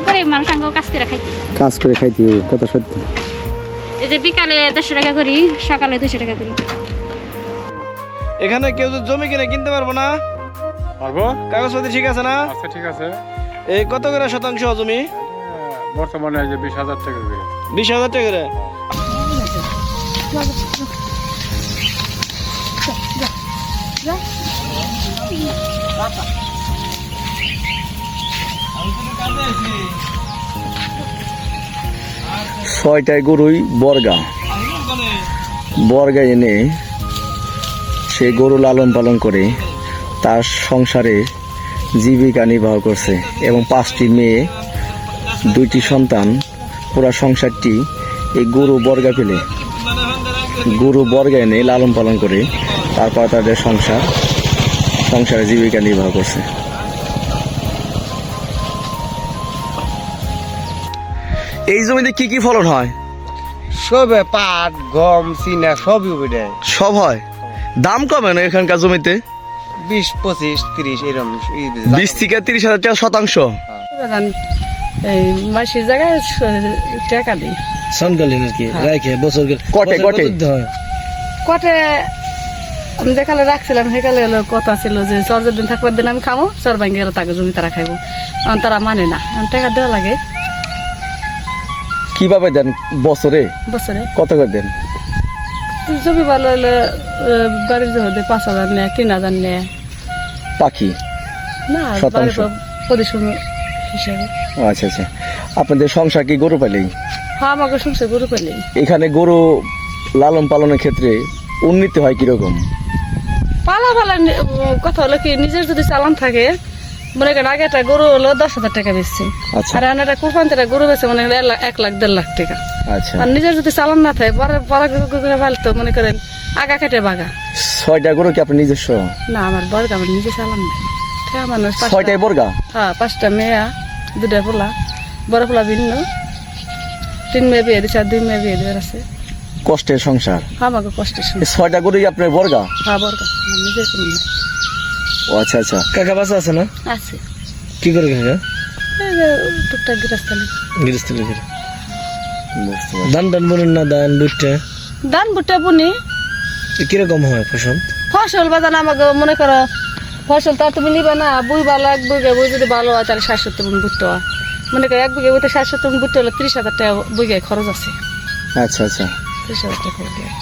গরিব মানুষ আঙ্গ কাজ করে খাইতে। কাজ করে খাইতে কত সত্য। এই যে বিকালে 100 টাকা করি, সকালে 200 টাকা করি। এখানে কেউ যদি জমি কিনে কিনতে পারবো না? পারবো। কাগজপত্র ঠিক আছে না? আচ্ছা ঠিক আছে। এই কত করে শতাংশ জমি? বর্তমানে এই যে 20,000 টাকা করে। 20,000 টাকা করে। ছয়টায় গরুই বর্গা এনে সে গরু লালন পালন করে তার সংসারে জীবিকা নির্বাহ করছে এবং 5টি মেয়ে 2টি সন্তান। পুরা সংসারটি এই গরু বর্গা এনে লালন পালন করে তারপর তাদের সংসারে জীবিকা নির্বাহ করছে। এই জমিতে কি কি ফলন হয়? সবে পাট গম চিনা সবই উঠে সব হয়। দাম কমে না এখানকার জমিতে? 20, 25, 30 এরকম 20 থেকে 30,000 টাকা শতাংশ। এই মাসের জায়গায় টাকা দিই সনকালীন আর কি রাখে বছর কটে কটে আমি যেখানে রাখছিলাম সেখানে হলো কথা ছিল যে চর দিন থাকবার দিন আমি খাবো, চর ভাঙ্গি গেলে তাকে জমি তারা খাইবো। তারা মানে না, টাকা দেওয়া লাগে। কিভাবে দেন? বছরে কত করে দেন? জমি ভালো হলে বাড়ির জমি 5,000 নেয়, 3,000 নেয়। পাখি না শতাংশ পরিশ্রম হিসাবে। আচ্ছা আচ্ছা। আপনাদের সংসার কি গরু পালেই? হ্যাঁ, আমাকে শুনছে গরু পেলে। এখানে গরু লালন পালনের ক্ষেত্রে উন্নতি হয় কিরকম? পালা কথা হলো কি, নিজের যদি চালান থাকে, মনে করেন আগে একটা গরু হলো 10,000 টাকা বেচছে, আচ্ছা। আর একটা কোরবানিতে একটা গরু বেচছে মনে করেন 1 লাখ 1.5 লাখ টাকা। আচ্ছা। আর নিজের যদি চালান না থাকে, বড় করে পালতো, মনে করেন আগা কেটে বাগা। 6টা গরু কি আপনার নিজস্ব? না, আমার বর্গা, আমার নিজে চালান নাই। মানুষ 6টাই বর্গা? হ্যাঁ, 5টা মেয়া, 2টা পোলা, বড় পোলা ভিন্ন, 3 মেয়ে বিয়ে দিচ্ছে আর 2 মেয়ে বিয়ে দেওয়ার আছে। কষ্টের সংসার। আমাকে কষ্টের সময়। 6টা গরুই আপনার বর্গা? হ্যাঁ, বর্গা, আমার নিজের কোনো নাই। ও আচ্ছা আচ্ছা। কাকা বাসা আছে না? আছে। কি করে কাকা? এই যে টুকটাক গৃহস্থালী। গৃহস্থলী করে ধান বলেন না? ধান বুটটা ধান ভুট্টা বুনি। কিরকম হয় ফসল? ফসল বাজান আমাকে মনে করো, ফসল তো আর তুমি নিবে না, বুঝবা লাখ বুঝে বই যদি ভালো হয় তাহলে 60-70 মণ বুটতে হয়। মনে করো 1 বিঘে বইতে 60-70 মণ বুটতে হলে 30,000 টাকা বিঘায় খরচ আছে। আচ্ছা আচ্ছা। 30,000 টাকা খরচ হয়।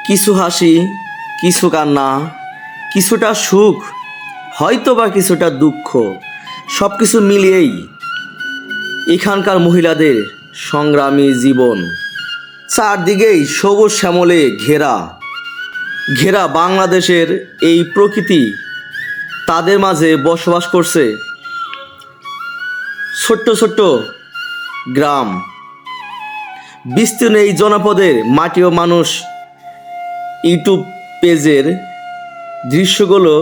কিছু হাসি, কিছু কান্না, কিছুটা সুখ, হয়তো বা কিছুটা দুঃখ, সব কিছু মিলিয়েই এখানকার মহিলাদের সংগ্রামী জীবন। চারদিকেই সবুজ শ্যামলে ঘেরা বাংলাদেশের এই প্রকৃতি। তাদের মাঝে বসবাস করছে ছোট্ট ছোট্ট গ্রাম। বিস্তীর্ণ এই জনপদের মাটি ও মানুষ ইউটিউব পেজের দৃশ্যগুলো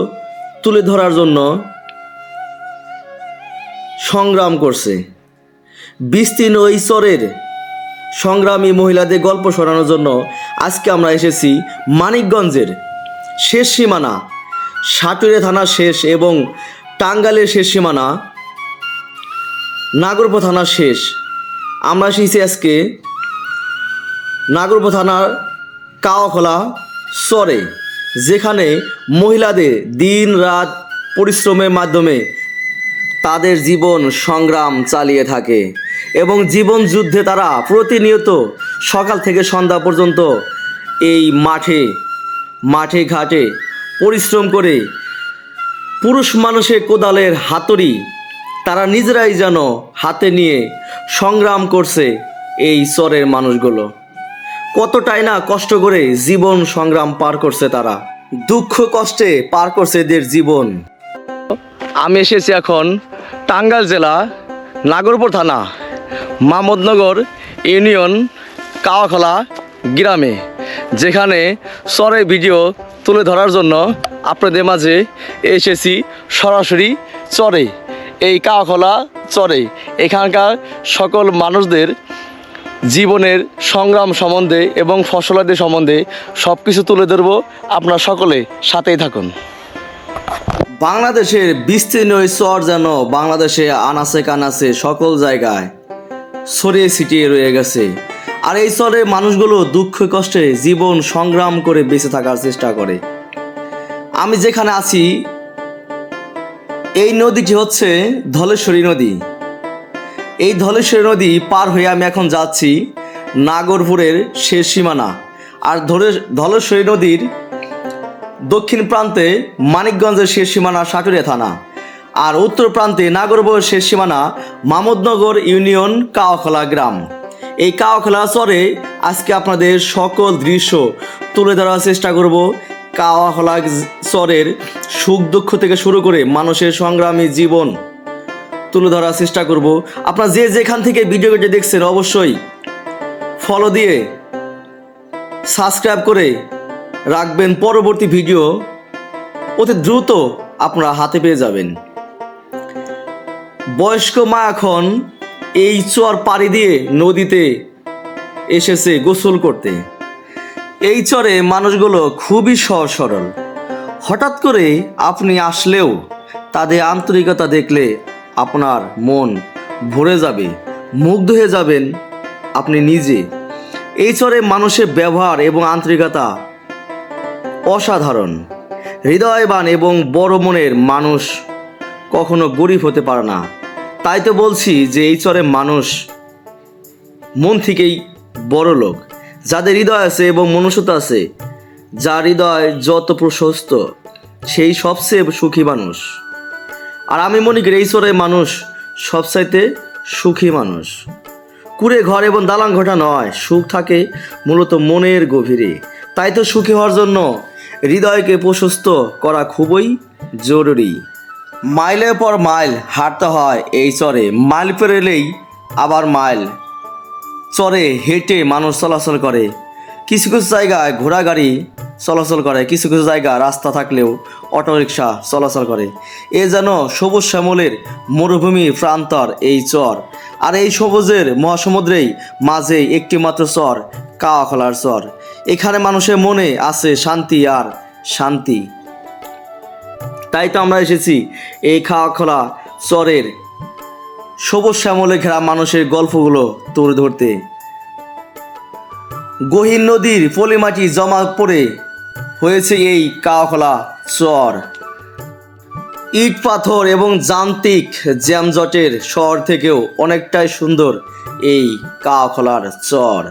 তুলে ধরার জন্য সংগ্রাম করছে। বিস্তীর্ণ এই চরের সংগ্রামী মহিলাদের গল্প শোনানোর জন্য আজকে আমরা এসেছি মানিকগঞ্জের শেষ সীমানা, সাটুরিয়া থানার শেষ এবং টাঙ্গাইলের শেষ সীমানা, নাগরপুর থানার শেষ। আমরা এসেছি আজকে নাগরপুর থানার কাওয়াখোলা চরে, যেখানে মহিলাদের দিন রাত পরিশ্রমের মাধ্যমে তাদের জীবন সংগ্রাম চালিয়ে থাকে এবং জীবন যুদ্ধে তারা প্রতিনিয়ত সকাল থেকে সন্ধ্যা পর্যন্ত এই মাঠে ঘাটে পরিশ্রম করে পুরুষ মানুষের কোদালের হাতুড়ি তারা নিজেরাই যেন হাতে নিয়ে সংগ্রাম করছে। এই চরের মানুষগুলো কতটাই না কষ্ট করে জীবন সংগ্রাম পার করছে, তারা দুঃখ কষ্টে পার করছে এদের জীবন। আমি এসেছি এখন টাঙ্গাইল জেলা নাগরপুর থানা মাহমুদনগর ইউনিয়ন কাওয়াখোলা গ্রামে, যেখানে চরের ভিডিও তুলে ধরার জন্য আপনাদের মাঝে এসেছি সরাসরি চরে, এই কাওয়াখোলা চরে। এখানকার সকল মানুষদের জীবনের সংগ্রাম সম্বন্ধে এবং ফসলাদি সম্বন্ধে সব কিছু তুলে ধরবো। আপনারা সকলে সাথেই থাকুন। বাংলাদেশের বিস্তীর্ণ এই চর যেন বাংলাদেশে আনাচে কানাচে সকল জায়গায় ছড়িয়ে ছিটিয়ে রয়ে গেছে। আর এই চরে মানুষগুলো দুঃখ কষ্টে জীবন সংগ্রাম করে বেঁচে থাকার চেষ্টা করে। আমি যেখানে আছি এই নদীটি হচ্ছে ধলেশ্বরী নদী। এই ধলেশ্বরী নদী পার হয়ে আমি এখন যাচ্ছি নাগরপুরের শেষ সীমানা। আর ধলেশ্বরী নদীর দক্ষিণ প্রান্তে মানিকগঞ্জের শেষ সীমানা সাটুরিয়া থানা, আর উত্তর প্রান্তে নাগরপুরের শেষ সীমানা মামুদনগর ইউনিয়ন কাওয়াখোলা গ্রাম। এই কাওয়াখোলা চরে আজকে আপনাদের সকল দৃশ্য তুলে ধরার চেষ্টা করব। কাওয়াখোলা চরের সুখ দুঃখ থেকে শুরু করে মানুষের সংগ্রামী জীবন তুলে ধরার চেষ্টা করব। আপনারা যে যেখান থেকে ভিডিওটি দেখছেন অবশ্যই ফলো দিয়ে সাবস্ক্রাইব করে রাখবেন। পরবর্তী ভিডিও অতি দ্রুত আপনারা হাতে পেয়ে যাবেন। বয়স্ক মা এখন এই চর পাড়ি দিয়ে নদীতে এসেছে গোসল করতে। এই চরে মানুষগুলো খুবই সহজ সরল। হঠাৎ করে আপনি আসলেও তাদের আন্তরিকতা দেখলে আপনার মন ভরে যাবে, মুগ্ধ হয়ে যাবেন আপনি নিজে। এই চরে মানুষের ব্যবহার এবং আন্তরিকতা অসাধারণ। হৃদয়বান এবং বড় মনের মানুষ কখনো গরিব হতে পারে না। তাই তো বলছি যে এই চরে মানুষ মন থেকেই বড় লোক। যাদের হৃদয় আছে এবং মনুষ্যতা আছে, যার হৃদয় যত প্রশস্ত সেই সবচেয়ে সুখী মানুষ। আর আমি মনে করি এই চরে মানুষ সবচাইতে সুখী মানুষ। কুড়ে ঘর এবং দালান ঘটা নয়, সুখ থাকে মূলত মনের গভীরে। তাই তো সুখী হওয়ার জন্য হৃদয়কে প্রশস্ত করা খুবই জরুরি। মাইলের পর মাইল হাঁটতে হয় এই চরে, মাইল পেরোলেই আবার মাইল। চরে হেঁটে মানুষ চলাচল করে। কিছু কিছু জায়গায় ঘোড়া গাড়ি চলাচল করে, কিছু কিছু জায়গা রাস্তা থাকলেও অটোরিকশা চলাচল করে। এ যেন সবুজ শ্যামলের মরুভূমির প্রান্তর এই চর। আর এই সবুজের মহাসমুদ্রেই মাঝে একটি মাত্র চর, কাওয়াখোলার চর। এখানে মানুষের মনে আছে শান্তি আর শান্তি। তাই তো আমরা এসেছি এই কাওয়াখোলা চরের সবুজ শ্যামলে ঘেরা মানুষের গল্পগুলো তুলে ধরতে। গহীন নদীর পলিমাটি জমা পড়ে হয়েছে এই কাওয়াখোলা চর। ইট পাথর এবং যান্ত্রিক জ্যামজটের শহর থেকেও অনেকটাই সুন্দর এই কাওয়াখোলার চর।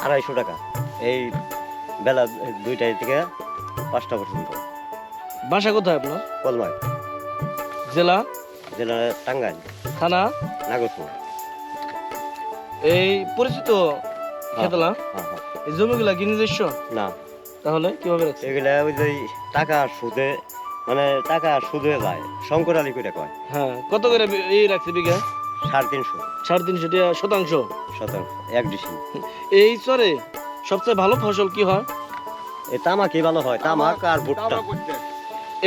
৳250 এই বেলা 2টা থেকে 5টা পর্যন্ত। বাসা কোথায় আপনার? কলমায়, জেলা? জেলা টাঙ্গাইল, থানা? নাগরপুর। এই পরিচিত খেতলা? হ্যাঁ হ্যাঁ। এই জমিগুলা কি নিজস্ব না, তাহলে কিভাবে রাখছে? এগুলা ওই যে টাকা সুদে, মানে টাকা সুদে যায়, শঙ্কর আলী করে কয়। হ্যাঁ, কত করে এই রাখছে বিঘা? 350। 350 টাকা শতাংশ? শতাংশ, 1 ডিসি। এই চরে সবচেয়ে ভালো ফসল কি হয়? এই তামাকই ভালো হয়, তামাক আর ভুট্টা।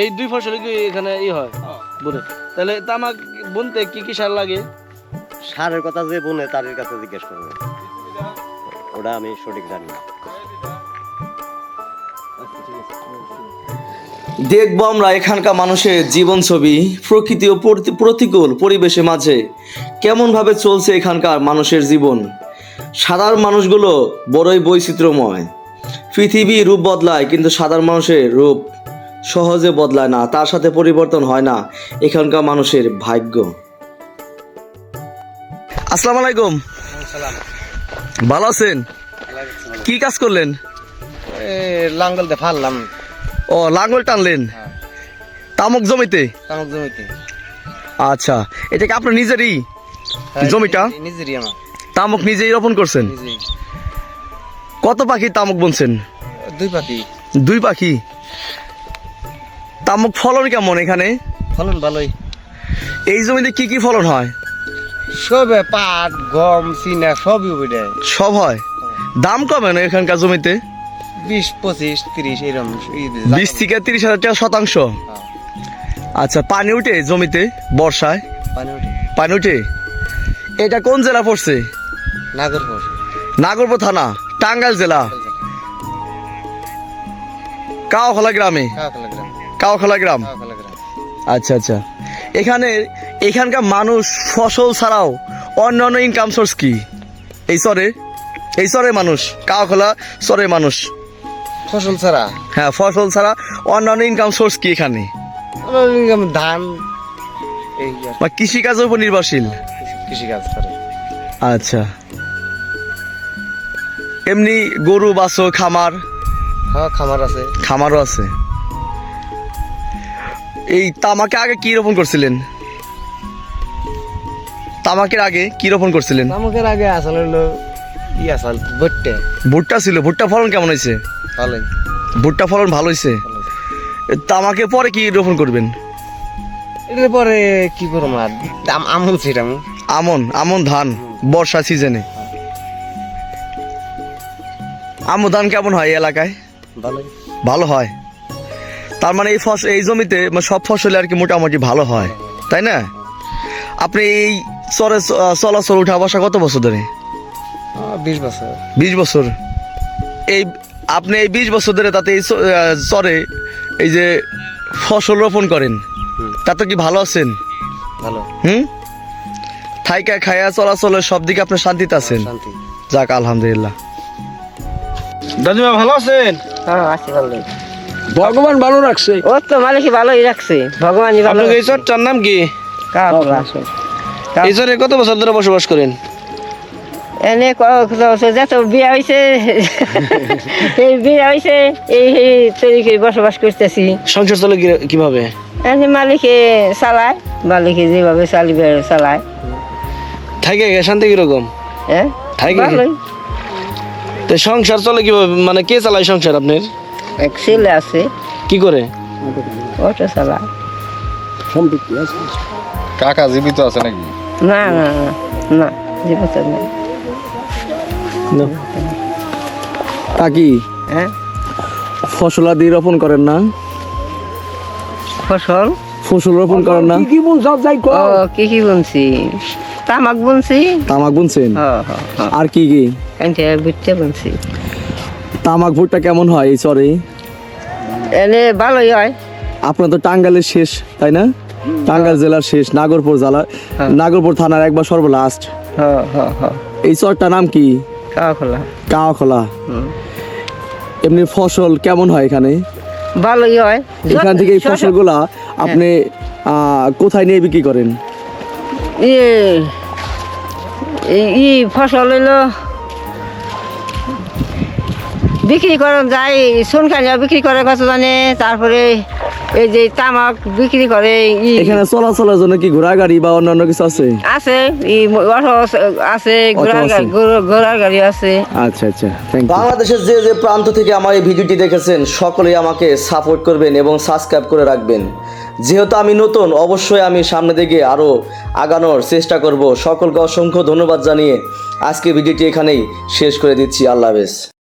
এই দুই ফসলে কি এখানে হয় বুনে? তাহলে তামাক বুনতে কি কি সার লাগে? সারের কথা যে বনে তাদের কাছে জিজ্ঞেস করবে, ওটা আমি সঠিক জানি না। দেখবো আমরা এখানকার মানুষের জীবন ছবি, প্রকৃতি ও প্রতিকূল পরিবেশের মাঝে কেমনভাবে চলছে এখানকার মানুষের জীবন। সাধারণ মানুষগুলো বড়ই বৈচিত্র্যময়। পৃথিবী রূপ বদলায়, কিন্তু সাধারণ মানুষের রূপ সহজে বদলায় না, তার সাথে পরিবর্তন হয় না এখানকার মানুষের ভাগ্য। আসসালামু আলাইকুম। ভালো আছেন? কি কাজ করলেন? লাঙ্গল দিয়ে ফাললাম। ও, লাঙ্গল টানলেন তামুক জমিতে? তামাক জমিতে। আচ্ছা, এটা কি আপনার নিজেরই জমিটা? নিজেরই আমার। তামুক নিজেই রোপণ করছেন? নিজেই। কত পাখি তামুক বুনছেন? 2 পাখি। 2 পাখি। তামুক ফলন কেমন এখানে? ফলন ভালোই। এই জমিতে কি কি ফলন হয়? সবে পাট, গম, সিনা সবই ওইটা। সব হয়। দাম কমে না এখানকার জমিতে? 20, 25, 30 এরকম। 20 থেকে 30 হাজার টাকা শতাংশ। আচ্ছা, পানি উঠে জমিতে বর্ষায়? পানি উঠে। পানি উঠে। এটা কোন জেলা পড়ছে? নাগরপুর। নাগরপুর থানা, টাঙ্গাইল জেলা, কাওখলা গ্রামে। কাকলা গ্রাম। কাওখলা গ্রাম। কাকলা গ্রাম। আচ্ছা আচ্ছা। এখানকার মানুষ ফসল ছাড়াও অন্যান্য ইনকাম সোর্স কি? এই চরে মানুষ, কাওখলা চরে মানুষ, ফসল ছাড়া হ্যাঁ ফসল ছাড়া অন্যান্য ইনকাম সোর্স কি এখানে? ধান, এই বা কৃষিকাজের উপর নির্ভরশীল? কৃষিকাজ করে। আচ্ছা, এমনি গরু বাছুর খামার? হ্যাঁ, খামার আছে। খামারও আছে। এই তামাকে আগে কি রোপণ করছিলেন? তামাকের আগে কি রোপণ করছিলেন? আমাদের আগে আসলে হলো আসল ভুট্টে। ভুট্টা ছিল। ভুট্টা ফলন কেমন হয়েছে? ভালোই। ভুট্টা ফলন ভালো হয়েছে। তামাকে পরে কি রোপণ করবেন? এর পরে কি করবো আর আমন ছিলাম। আমন ধান বর্ষা সিজনে। আমন ধান কেমন হয় এই এলাকায়? ভালোই। ভালো হয়। তার মানে এই জমিতে সব ফসলে আর কি মোটামুটি ভালো হয়, তাই না? আপনি এই চরে চলাচল উঠা বসা কত বছর ধরে? 20 বছর। 20 বছর। আপনি এই 20 বছর ধরে তাতে এই চরে এই যে ফসল রোপণ করেন, তাতে কি ভালো আছেন? ভালো। থাইকা খায়া চলাচলের সব দিকে আপনি শান্তিতে আছেন? শান্তি। যাক আলহামদুলিল্লাহ। দাদিমা ভালো আছেন? হ্যাঁ, আছি ভালোই। ভগবান ভালো রাখছে। ও তো মালিকই ভালোই রাখছে, ভগবানই ভালো আপনার এই রাখছে। চরটার নাম কি? কাকলা। এই চরে কত বছর ধরে বসবাস করেন? এনে যত বিয়া হয়েছে এই বিয়া হয়েছে এই তরিকে বসবাস করতেছি। সংসার চলে কিভাবে? এনে মালিকে চালায়, মালিকে যেভাবে চালিবে চালায়। থাকে শান্তি কিরকম? হ্যাঁ, থাকে। ভালোই। তো সংসার চলে কিভাবে, মানে কে চালায় সংসার আপনার? এক ছেলে আছে, কি করে? ওটা চালায়। কাকা জীবিত আছে নাকি? না না না না, জীবিত নেই। কাকি, হ্যাঁ, ফসলাদি রোপণ করেন না? ফসল রোপণ করেন না? ও কি বুনছি? তামাক বুনছি। তামাক বুনছেন? হ্যাঁ। আর কি কি? বুঝতে বুনছি। তামাক ভুট্টা কেমন হয় এই চরে? এনে ভালোই হয়। আপনার তো টাঙ্গাইলের শেষ, তাই না? টাঙ্গাইল জেলার শেষ, নাগরপুর জেলা, নাগরপুর থানার একবার সর্বলাস্ট। এই চরটার নাম কি? কাকলা। কাওখলা। এমনি ফসল কেমন হয় এখানে? ভালোই হয়। এখান থেকে এই ফসলগুলা আপনি কোথায় নিয়ে বিক্রি করেন? ফসল হইলো বিক্রি করা যায়, সোনখানিয়া বিক্রি করে কত জানে, তারপরে এই যে তামাক বিক্রি করে। এখানে চলাচলের জন্য কি ঘোড়া গাড়ি বা অন্যান্য কিছু আছে? আছে, আছে, ঘোড়ার গাড়ি আছে। আচ্ছা আচ্ছা, থ্যাংক ইউ। বাংলাদেশের যে যে প্রান্ত থেকে আমার এই ভিডিওটি দেখেছেন সকলেই আমাকে সাপোর্ট করবেন এবং সাবস্ক্রাইব করে রাখবেন। যেহেতু আমি নতুন, অবশ্যই আমি সামনে দিকে আরও আগানোর চেষ্টা করব। সকলকে অসংখ্য ধন্যবাদ জানিয়ে আজকে ভিডিওটি এখানেই শেষ করে দিচ্ছি। আল্লাহ হাফেজ।